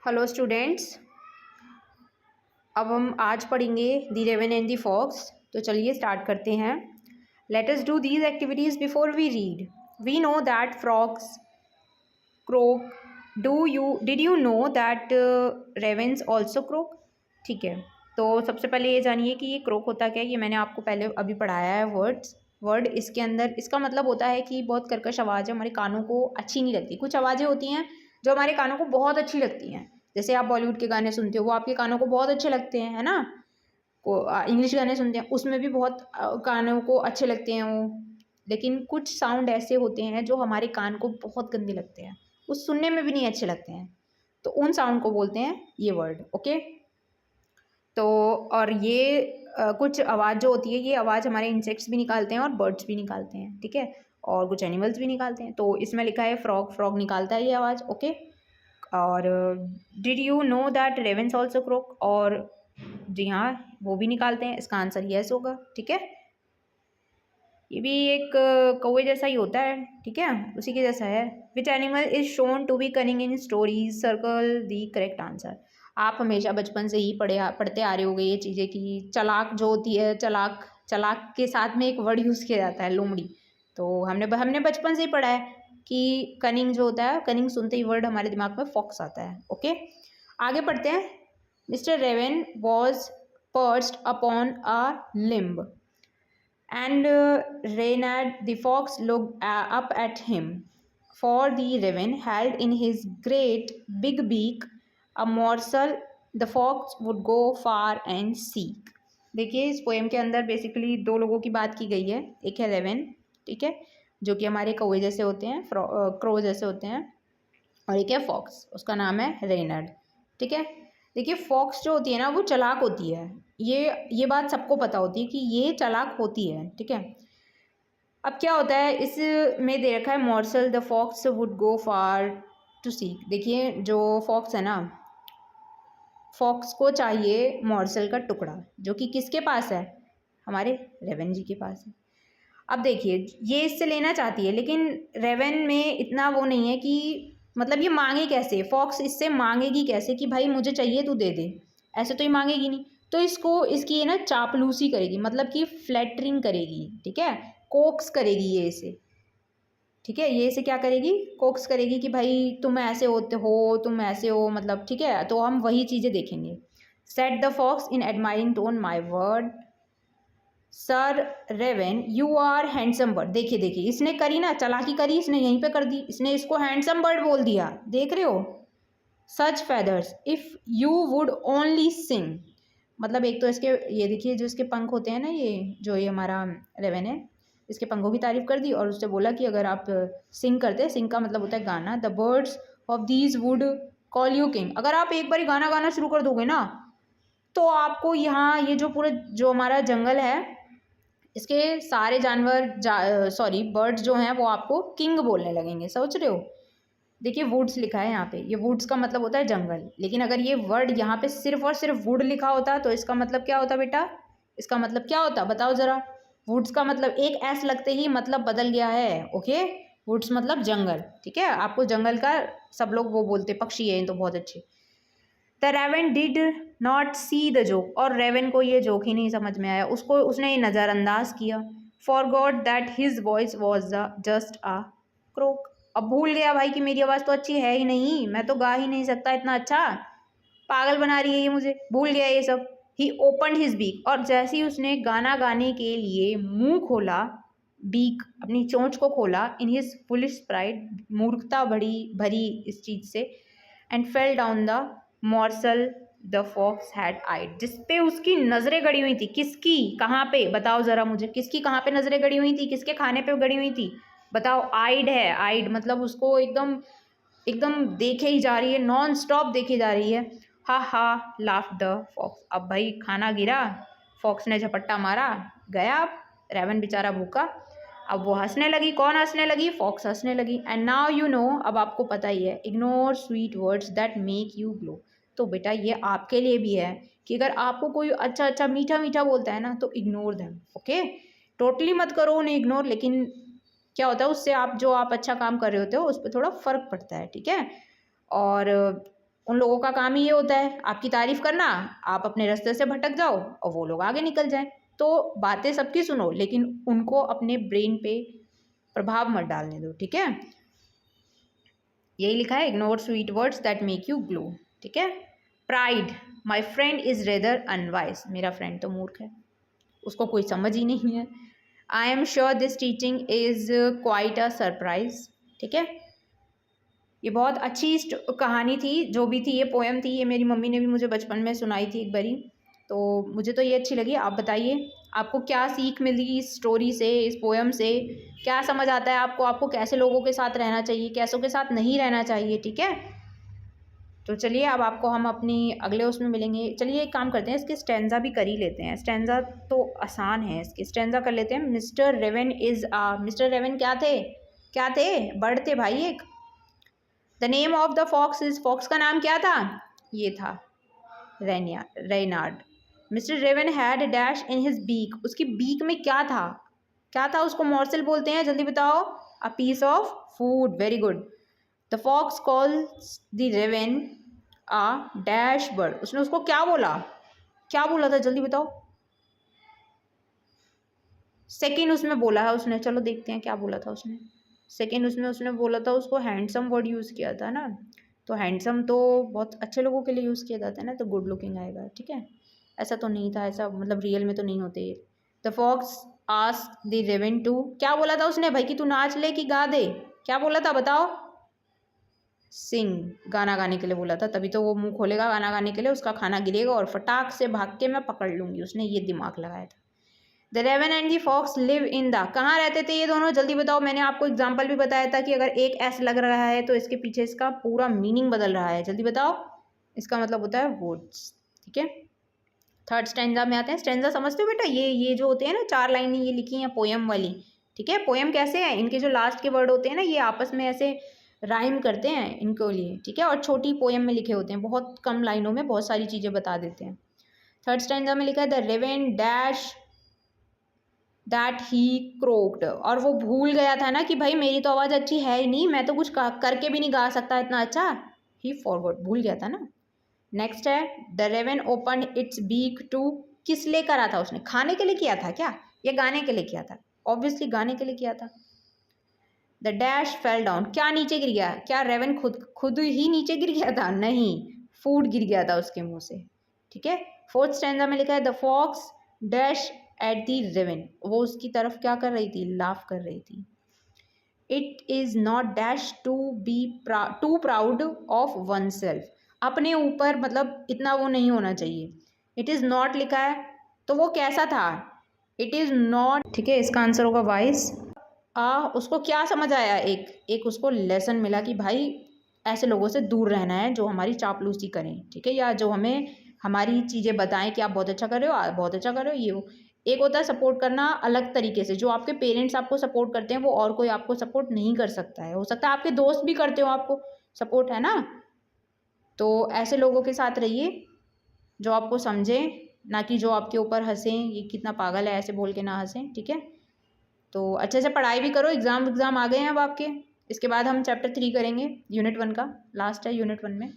Hello students. अब हम आज पढ़ेंगे the raven and the fox. तो चलिए स्टार्ट करते हैं। Let us do these activities before we read. We know that frogs croak. Did you know that ravens also croak? ठीक है, तो सबसे पहले ये जानिए कि ये क्रोक होता क्या है। ये मैंने आपको पहले अभी पढ़ाया है। वर्ड इसके अंदर इसका मतलब होता है कि बहुत कर्कश आवाज़ है, हमारे कानों को अच्छी नहीं लगती। कुछ आवाज़ें होती हैं जो हमारे कानों को बहुत अच्छी लगती हैं। जैसे आप बॉलीवुड के गाने सुनते हो, वो आपके कानों को बहुत अच्छे लगते हैं, है ना। को इंग्लिश गाने सुनते हैं, उसमें भी बहुत कानों को अच्छे लगते हैं वो। लेकिन कुछ साउंड ऐसे होते हैं जो हमारे कान को बहुत गंदे लगते हैं, वो सुनने में भी नहीं अच्छे लगते हैं। तो उन साउंड को बोलते हैं ये वर्ड। ओके, तो और ये कुछ आवाज़ जो होती है, ये आवाज़ हमारे इंसेक्ट्स भी निकालते हैं और बर्ड्स भी निकालते हैं, ठीक है। और कुछ एनिमल्स भी निकालते हैं। तो इसमें लिखा है फ्रॉग, फ्रॉग निकालता है ये आवाज़। ओके, और did you know that ravens also crook? और जी हाँ, वो भी निकालते हैं। इसका आंसर यस होगा, ठीक है। ये भी एक कौवे जैसा ही होता है, ठीक है, उसी के जैसा है। Which animal is shown to be cunning in stories? Circle the correct answer. आप हमेशा बचपन से ही पढ़ते आ रहे होगे ये चीज़ें कि चालाक जो होती है, चालाक चालाक के साथ में एक वर्ड यूज़ किया जाता है, लोमड़ी। तो हमने बचपन से ही पढ़ा है कि कनिंग जो होता है, कनिंग सुनते ही वर्ड हमारे दिमाग में फॉक्स आता है। ओके, आगे पढ़ते हैं। Mister Raven was perched upon a limb and Reynard the fox looked up at him. For the raven held in his great big beak a morsel the fox would go far and seek. देखिए, इस poem के अंदर basically दो लोगों की बात की गई है। एक है रेवन, ठीक है, जो कि हमारे कौवे जैसे होते हैं, क्रो जैसे होते हैं, और एक है फॉक्स, उसका नाम है रेनर्ड, ठीक है। देखिए, फॉक्स जो होती है ना, वो चालाक होती है। ये बात सबको पता होती है कि ये चालाक होती है, ठीक है। अब क्या होता है, इसमें दे रखा है morsel the fox would go far to seek. देखिए, जो फॉक्स है ना, फॉक्स को चाहिए मॉर्सल का टुकड़ा, जो कि किसके पास है? हमारे रेवन जी के पास है। अब देखिए, ये इससे लेना चाहती है, लेकिन रेवन में इतना वो नहीं है कि मतलब ये मांगे कैसे, फॉक्स इससे मांगेगी कैसे कि भाई मुझे चाहिए तू दे दे, ऐसे तो ये मांगेगी नहीं। तो इसको इसकी ये ना चापलूसी करेगी, मतलब कि फ्लैटरिंग करेगी, ठीक है, कोक्स करेगी ये इसे, ठीक है। ये इसे क्या करेगी? कोक्स करेगी कि भाई तुम ऐसे होते हो, तुम ऐसे हो, मतलब ठीक है। तो हम वही चीज़ें देखेंगे। Set the fox in admiring tone my word sir raven you are handsome bird. देखिए देखिए, इसने करी ना, चालाकी करी इसने, यहीं पे कर दी इसने, इसको हैंडसम बर्ड बोल दिया, देख रहे हो। Such feathers if you would only sing. मतलब एक तो इसके, ये देखिए जो इसके पंख होते हैं ना, ये हमारा रेवन है, इसके पंखों की तारीफ कर दी और उससे बोला कि अगर आप सिंग करते, सिंग का मतलब होता है गाना, the birds of these would call you king. अगर आप एक बार गाना गाना शुरू कर दोगे ना, तो आपको यहाँ ये जो पूरा जो हमारा जंगल है, इसके सारे जानवर सॉरी बर्ड्स जो हैं वो आपको किंग बोलने लगेंगे। समझ रहे हो। देखिए, वुड्स लिखा है यहाँ पे, ये वुड्स का मतलब होता है जंगल, लेकिन अगर ये वर्ड यहाँ पे सिर्फ और सिर्फ वुड लिखा होता तो इसका मतलब क्या होता बेटा? इसका मतलब क्या होता, बताओ ज़रा। वुड्स का मतलब एक एस लगते ही मतलब बदल गया है। ओके, वुड्स मतलब जंगल, ठीक है। आपको जंगल का सब लोग वो बोलते, पक्षी है तो बहुत अच्छे। The raven did not see the joke. और रेवन को ये जोक ही नहीं समझ में आया, उसने ये नज़रअंदाज किया। For God that his voice was just a crook. अब भूल गया भाई कि मेरी आवाज़ तो अच्छी है ही नहीं, मैं तो गा ही नहीं सकता इतना अच्छा, पागल बना रही है ये मुझे, भूल गया ये सब। ही ओपनड हिज बीक। और जैसे ही उसने गाना गाने के लिए मुंह खोला, बीक अपनी चोंच को खोला, इन हिज फुलिश प्राइड, मूर्खता भरी भरी इस चीज़ से, and fell down the morsel the fox had eyed. जिसपे उसकी नज़रें गड़ी हुई थी। किसकी? कहाँ पे? बताओ ज़रा मुझे, किसकी कहाँ पे नज़रें गड़ी हुई थी? किसके खाने पे गड़ी हुई थी? बताओ। आइड है, आइड मतलब उसको एकदम एकदम देखे ही जा रही है, नॉन स्टॉप देखे जा रही है। हा हा लाफ द फॉक्स। अब भाई खाना गिरा, फॉक्स ने झपट्टा मारा, गया रेवन बेचारा भूखा। अब वो हंसने लगी। कौन हंसने लगी? फॉक्स हंसने लगी। एंड नाउ यू नो, अब आपको पता ही है, ignore sweet words that make you glow. तो बेटा ये आपके लिए भी है कि अगर आपको कोई अच्छा अच्छा मीठा मीठा बोलता है ना, तो इग्नोर देम। ओके, टोटली मत करो उन्हें इग्नोर, लेकिन क्या होता है उससे, आप जो आप अच्छा काम कर रहे होते हो उस पर थोड़ा फ़र्क पड़ता है, ठीक है। और उन लोगों का काम ही ये होता है आपकी तारीफ करना, आप अपने रास्ते से भटक जाओ और वो लोग आगे निकल जाएं। तो बातें सबकी सुनो, लेकिन उनको अपने ब्रेन पे प्रभाव मत डालने दो, ठीक है। यही लिखा है, ignore sweet words that make you glow, ठीक है। Pride, my friend is rather unwise, मेरा फ्रेंड तो मूर्ख है, उसको कोई समझ ही नहीं है। I am sure this teaching is quite a surprise, ठीक है। ये बहुत अच्छी कहानी थी, जो भी थी, ये पोएम थी, ये मेरी मम्मी ने भी मुझे बचपन में सुनाई थी एक बारी, तो मुझे तो ये अच्छी लगी। आप बताइए आपको क्या सीख मिली इस स्टोरी से, इस पोएम से, क्या समझ आता है आपको, आपको कैसे लोगों के साथ रहना चाहिए, कैसों के साथ नहीं रहना चाहिए, ठीक है। तो चलिए अब आपको हम अपनी अगले उसमें मिलेंगे। चलिए एक काम करते हैं, इसके स्टेंजा भी कर ही लेते हैं। स्टेंजा तो आसान है, इसके स्टेंजा कर लेते हैं। Mister raven is mister raven क्या थे, क्या थे, बर्ड थे भाई एक। The name of the fox is, fox का नाम क्या था, ये था Reynard. Mister raven had dash in his beak, उसकी बीक में क्या था, क्या था, उसको मॉर्सल बोलते हैं, जल्दी बताओ। A piece of food, very good. The fox calls the raven a dash bird, उसने उसको क्या बोला, क्या बोला था, जल्दी बताओ। सेकेंड उसमें बोला है उसने, चलो देखते हैं क्या बोला था उसने। सेकेंड उसमें उसने बोला था, उसको हैंडसम वर्ड यूज़ किया था ना, तो हैंडसम तो बहुत अच्छे लोगों के लिए यूज़ किया जाता है ना, तो गुड लुकिंग आएगा, ठीक है। ऐसा तो नहीं था, ऐसा मतलब रियल में तो नहीं होते। The fox asked the raven to, क्या बोला था उसने भाई कि तू नाच ले कि गा दे, क्या बोला था बताओ। सिंग, गाना गाने के लिए बोला था, तभी तो वो मुंह खोलेगा गाना गाने के लिए, उसका खाना गिरेगा और फटाक से भाग के मैं पकड़ लूँगी, उसने ये दिमाग लगाया था। The raven and the fox live in the, कहाँ रहते थे ये दोनों, जल्दी बताओ। मैंने आपको एग्जाम्पल भी बताया था कि अगर एक एस लग रहा है तो इसके पीछे इसका पूरा मीनिंग बदल रहा है, जल्दी बताओ। इसका मतलब होता है वुड्स, ठीक है। थर्ड स्टैंजा में आते हैं। स्टैंजा समझते हो बेटा, ये जो होते हैं ना, 4 लाइनें ये लिखी हैं पोएम वाली, ठीक है। पोएम कैसे हैं, इनके जो लास्ट के वर्ड होते हैं ना, ये आपस में ऐसे राइम करते हैं इनको लिए, ठीक है। और छोटी पोएम में लिखे होते हैं, बहुत कम लाइनों में बहुत सारी चीज़ें बता देते हैं। थर्ड स्टैंजा में लिखा है, the raven dash that he croaked, और वो भूल गया था ना कि भाई मेरी तो आवाज़ अच्छी है ही नहीं, मैं तो कुछ करके भी नहीं गा सकता इतना अच्छा। ही फॉरगॉट, भूल गया था ना। नेक्स्ट है, the raven open its beak to, किस लिए करा था उसने, खाने के लिए किया था क्या, या गाने के लिए किया था, ऑब्वियसली गाने के लिए किया था। द डैश फेल डाउन, क्या नीचे गिर गया, क्या रेवन खुद ही नीचे गिर गया था, नहीं, फूड गिर गया था उसके मुंह से, ठीक है। फोर्थ स्टैंजा में लिखा है, the fox dash at the raven, वो उसकी तरफ क्या कर रही थी, लाफ कर रही थी। It is not dash to be too proud of oneself, अपने ऊपर मतलब इतना वो नहीं होना चाहिए। इट इज़ नॉट लिखा है, तो वो कैसा था, इट इज़ नॉट, ठीक है। इसका आंसर होगा वाइस। उसको क्या समझ आया, एक उसको लेसन मिला कि भाई ऐसे लोगों से दूर रहना है जो हमारी चापलूसी करें, ठीक है, या जो हमें हमारी चीज़ें बताएं कि आप बहुत अच्छा कर रहे हो, आप बहुत अच्छा कर रहे हो, ये वो। एक होता है सपोर्ट करना अलग तरीके से, जो आपके पेरेंट्स आपको सपोर्ट करते हैं वो और कोई आपको सपोर्ट नहीं कर सकता है, हो सकता है आपके दोस्त भी करते हो आपको सपोर्ट, है ना। तो ऐसे लोगों के साथ रहिए जो आपको समझें, ना कि जो आपके ऊपर हंसें, ये कितना पागल है ऐसे बोल के ना हंसें, ठीक है। तो अच्छे से पढ़ाई भी करो, एग्ज़ाम आ गए हैं अब आपके। इसके बाद हम चैप्टर 3 करेंगे, यूनिट 1 का, लास्ट है यूनिट 1 में।